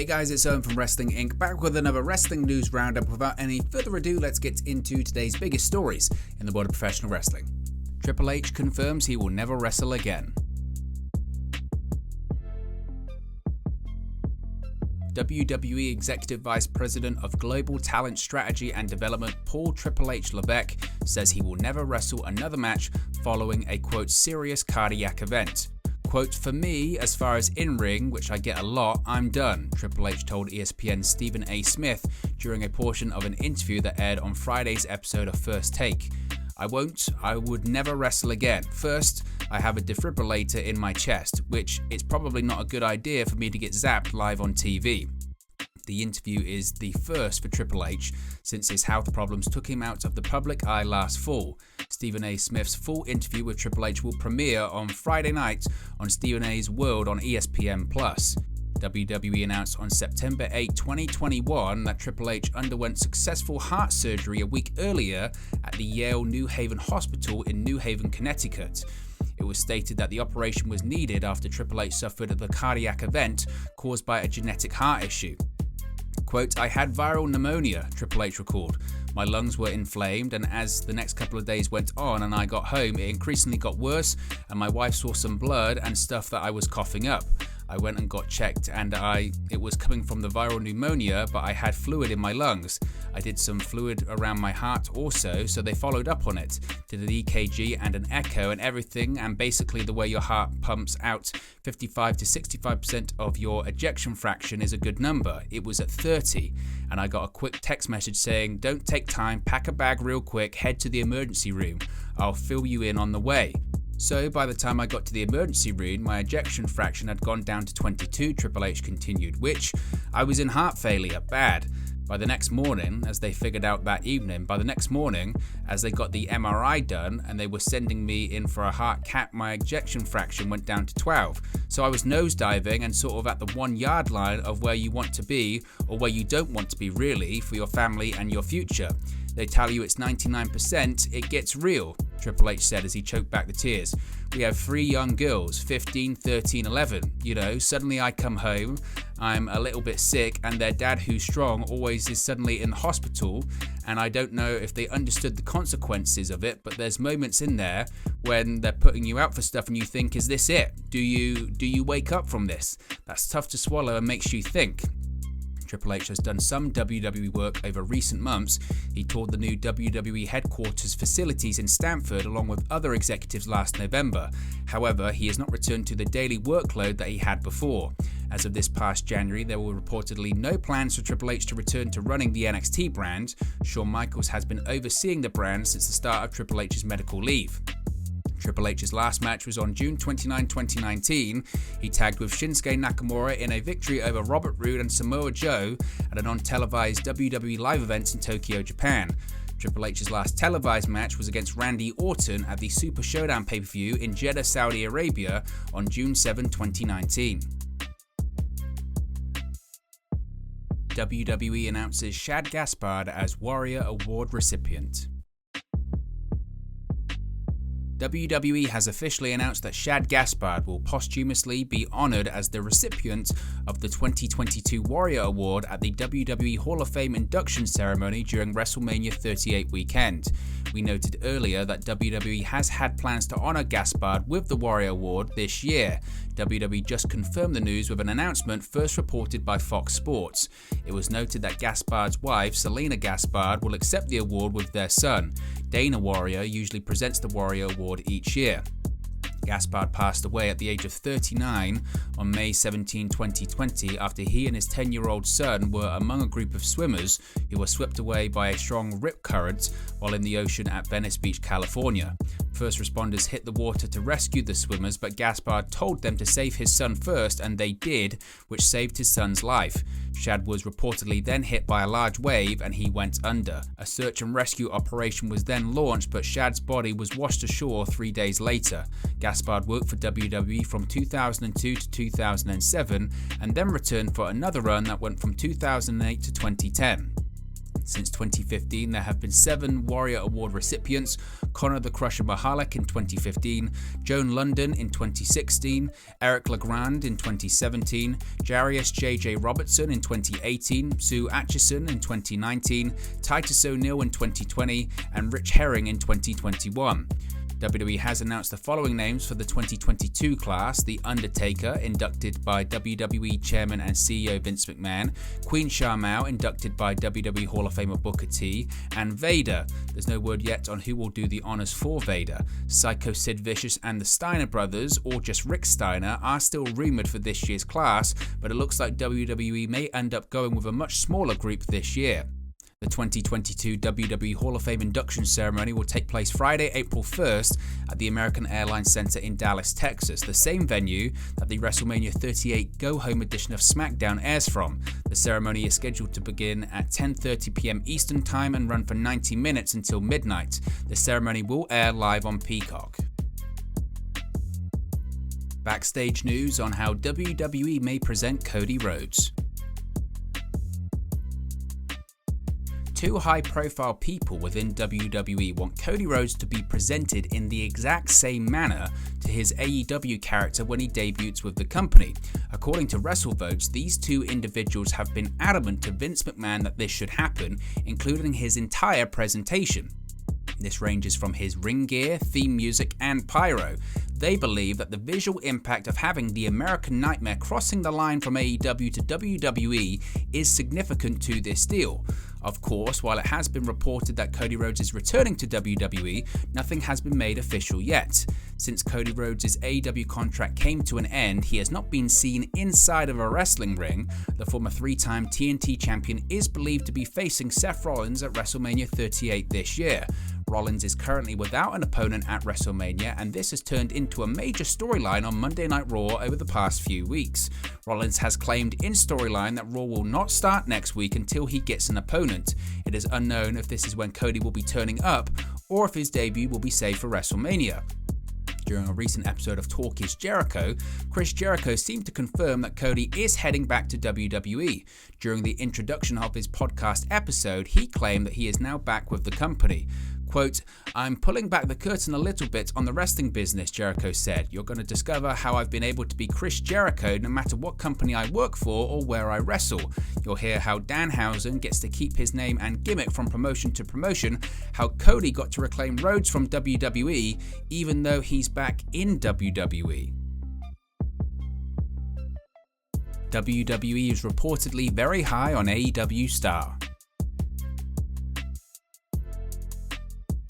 Hey guys, it's Owen from Wrestling Inc. back with another wrestling news roundup. Without any further ado, let's get into today's biggest stories in the world of professional wrestling. Triple H confirms he will never wrestle again. WWE Executive Vice President of Global Talent Strategy and Development Paul Triple H Levesque says he will never wrestle another match following a quote serious cardiac event. Quote, for me, as far as InRing, which I get a lot, I'm done, Triple H told ESPN's Stephen A. Smith during a portion of an interview that aired on Friday's episode of First Take. I would never wrestle again. First, I have a defibrillator in my chest, which it's probably not a good idea for me to get zapped live on TV. The interview is the first for Triple H since his health problems took him out of the public eye last fall. Stephen A. Smith's full interview with Triple H will premiere on Friday night on Stephen A's World on ESPN+. WWE announced on September 8, 2021 that Triple H underwent successful heart surgery a week earlier at the Yale New Haven Hospital in New Haven, Connecticut. It was stated that the operation was needed after Triple H suffered a cardiac event caused by a genetic heart issue. Quote, I had viral pneumonia, Triple H recalled. My lungs were inflamed, and as the next couple of days went on and I got home, it increasingly got worse, and my wife saw some blood and stuff that I was coughing up. I went and got checked, and it was coming from the viral pneumonia, but I had fluid in my lungs. I did some fluid around my heart also, so they followed up on it, did an EKG and an echo and everything, and basically the way your heart pumps out 55 to 65% of your ejection fraction is a good number. It was at 30, and I got a quick text message saying, don't take time, pack a bag real quick, head to the emergency room. I'll fill you in on the way. So by the time I got to the emergency room, my ejection fraction had gone down to 22, Triple H continued, which I was in heart failure, bad. By the next morning, as they figured out that evening, as they got the MRI done and they were sending me in for a heart cath, my ejection fraction went down to 12. So I was nosediving and sort of at the 1 yard line of where you want to be, or where you don't want to be really, for your family and your future. They tell you it's 99%, it gets real, Triple H said as he choked back the tears. We have 3 young girls, 15, 13, 11. Suddenly I come home, I'm a little bit sick, and their dad, who's strong, always is suddenly in the hospital, and I don't know if they understood the consequences of it, but there's moments in there when they're putting you out for stuff and you think, is this it? Do you wake up from this? That's tough to swallow and makes you think. Triple H has done some WWE work over recent months. He toured the new WWE headquarters facilities in Stamford along with other executives last November. However, he has not returned to the daily workload that he had before. As of this past January, there were reportedly no plans for Triple H to return to running the NXT brand. Shawn Michaels has been overseeing the brand since the start of Triple H's medical leave. Triple H's last match was on June 29, 2019. He tagged with Shinsuke Nakamura in a victory over Robert Roode and Samoa Joe at a non-televised WWE live event in Tokyo, Japan. Triple H's last televised match was against Randy Orton at the Super Showdown pay-per-view in Jeddah, Saudi Arabia on June 7, 2019. WWE announces Shad Gaspard as Warrior Award recipient. WWE has officially announced that Shad Gaspard will posthumously be honored as the recipient of the 2022 Warrior Award at the WWE Hall of Fame induction ceremony during WrestleMania 38 weekend. We noted earlier that WWE has had plans to honor Gaspard with the Warrior Award this year. WWE just confirmed the news with an announcement first reported by Fox Sports. It was noted that Gaspard's wife, Selena Gaspard, will accept the award with their son. Dana Warrior usually presents the Warrior Award each year. Gaspard passed away at the age of 39 on May 17, 2020 after he and his 10-year-old son were among a group of swimmers who were swept away by a strong rip current while in the ocean at Venice Beach, California. First responders hit the water to rescue the swimmers, but Gaspard told them to save his son first, and they did, which saved his son's life. Shad was reportedly then hit by a large wave and he went under. A search and rescue operation was then launched, but Shad's body was washed ashore 3 days later. Gaspard worked for WWE from 2002 to 2007 and then returned for another run that went from 2008 to 2010. Since 2015, there have been 7 Warrior Award recipients: Conor the Crusher Mahalik in 2015, Joan London in 2016, Eric Legrand in 2017, Jarius J.J. Robertson in 2018, Sue Atchison in 2019, Titus O'Neil in 2020, and Rich Herring in 2021. WWE has announced the following names for the 2022 class: The Undertaker, inducted by WWE Chairman and CEO Vince McMahon; Queen Sharmau, inducted by WWE Hall of Famer Booker T; and Vader. There's no word yet on who will do the honors for Vader. Psycho Sid Vicious and the Steiner brothers, or just Rick Steiner, are still rumored for this year's class, but it looks like WWE may end up going with a much smaller group this year. The 2022 WWE Hall of Fame induction ceremony will take place Friday, April 1st at the American Airlines Center in Dallas, Texas, the same venue that the WrestleMania 38 Go Home edition of SmackDown airs from. The ceremony is scheduled to begin at 10:30 p.m. Eastern Time and run for 90 minutes until midnight. The ceremony will air live on Peacock. Backstage news on how WWE may present Cody Rhodes. 2 high-profile people within WWE want Cody Rhodes to be presented in the exact same manner to his AEW character when he debuts with the company. According to WrestleVotes, these 2 individuals have been adamant to Vince McMahon that this should happen, including his entire presentation. This ranges from his ring gear, theme music, and pyro. They believe that the visual impact of having the American Nightmare crossing the line from AEW to WWE is significant to this deal. Of course, while it has been reported that Cody Rhodes is returning to WWE, nothing has been made official yet. Since Cody Rhodes' AEW contract came to an end, he has not been seen inside of a wrestling ring. The former 3-time TNT champion is believed to be facing Seth Rollins at WrestleMania 38 this year. Rollins is currently without an opponent at WrestleMania, and this has turned into a major storyline on Monday Night Raw over the past few weeks. Rollins has claimed in storyline that Raw will not start next week until he gets an opponent. It is unknown if this is when Cody will be turning up, or if his debut will be saved for WrestleMania. During a recent episode of Talk Is Jericho, Chris Jericho seemed to confirm that Cody is heading back to WWE. During the introduction of his podcast episode, he claimed that he is now back with the company. Quote, "I'm pulling back the curtain a little bit on the wrestling business," Jericho said. "You're going to discover how I've been able to be Chris Jericho no matter what company I work for or where I wrestle. You'll hear how Danhausen gets to keep his name and gimmick from promotion to promotion, how Cody got to reclaim Rhodes from WWE even though he's back in WWE." WWE is reportedly very high on AEW star.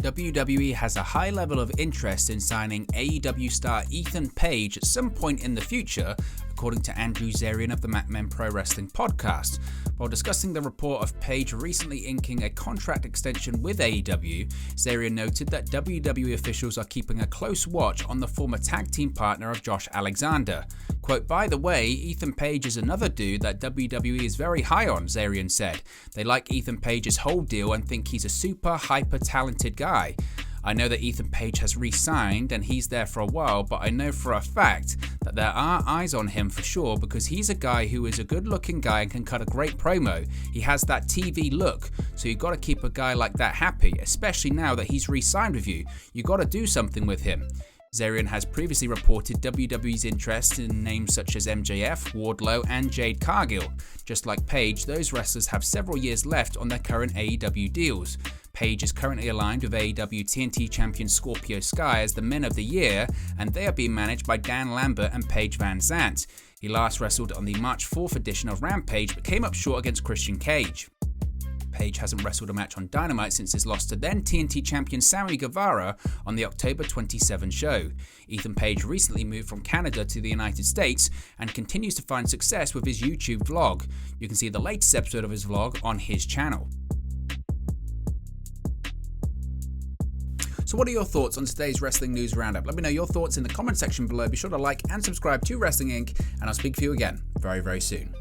WWE has a high level of interest in signing AEW star Ethan Page at some point in the future, according to Andrew Zarian of the Mat Men Pro Wrestling podcast. While discussing the report of Page recently inking a contract extension with AEW, Zarian noted that WWE officials are keeping a close watch on the former tag team partner of Josh Alexander. Quote, "By the way, Ethan Page is another dude that WWE is very high on," Zarian said. "They like Ethan Page's whole deal and think he's a super hyper talented guy. I know that Ethan Page has re-signed and he's there for a while, but I know for a fact that there are eyes on him for sure because he's a guy who is a good looking guy and can cut a great promo. He has that TV look, so you got to keep a guy like that happy, especially now that he's re-signed with you. You got to do something with him." Zarian has previously reported WWE's interest in names such as MJF, Wardlow, and Jade Cargill. Just like Page, those wrestlers have several years left on their current AEW deals. Page is currently aligned with AEW TNT champion Scorpio Sky as the Men of the Year, and they are being managed by Dan Lambert and Paige Van Zant. He last wrestled on the March 4th edition of Rampage, but came up short against Christian Cage. Page hasn't wrestled a match on Dynamite since his loss to then TNT champion Sammy Guevara on the October 27 show. Ethan Page recently moved from Canada to the United States and continues to find success with his YouTube vlog. You can see the latest episode of his vlog on his channel. So what are your thoughts on today's Wrestling News Roundup? Let me know your thoughts in the comment section below. Be sure to like and subscribe to Wrestling Inc. and I'll speak to you again very, very soon.